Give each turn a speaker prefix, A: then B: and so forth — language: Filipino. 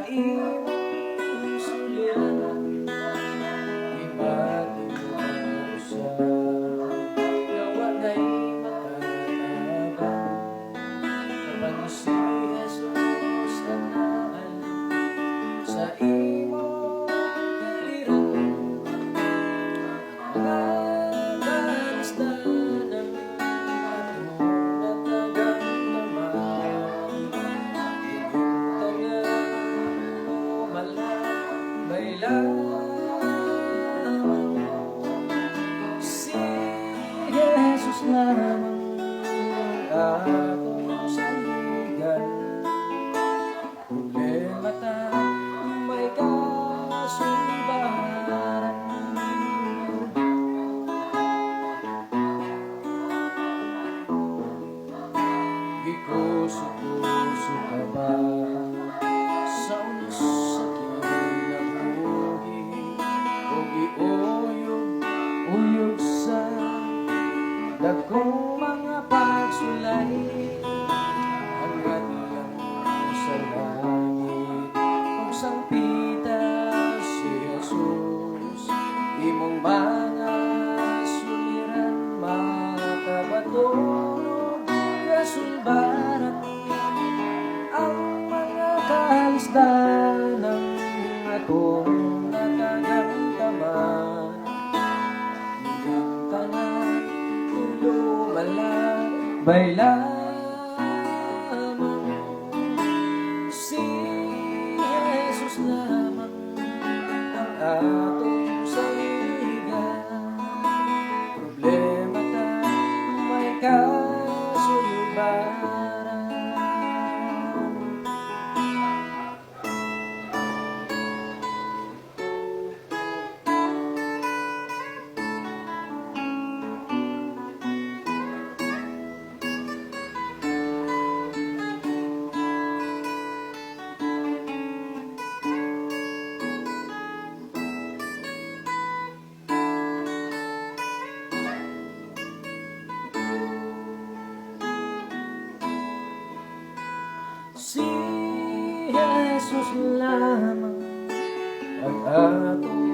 A: imong suliran, ibalik mo siya na walay makatabang. Kapag si Jesus ang naalam sa imong kaliran, makalista ng atong natagang naman. Iguntangan mo malambay lamang, si Jesus lamang ang atong saligan. Problema ta may kasulbaran, gikuso-kuso ka ba sa unos sakit na buhi, o giuyog-uyog sa dagkong mga pagsulay, hanggat lang sa langit kung sangpita si Jesus, imong mga suliran makabatunog kasulbaran, ang mga kalisdan ng atong natagamdaman. Hinggang tanan tulo malabay lamang, si Jesus lamang ang atong saligan. Problema ta may kasulbaran. Si Jesus lamang ang atong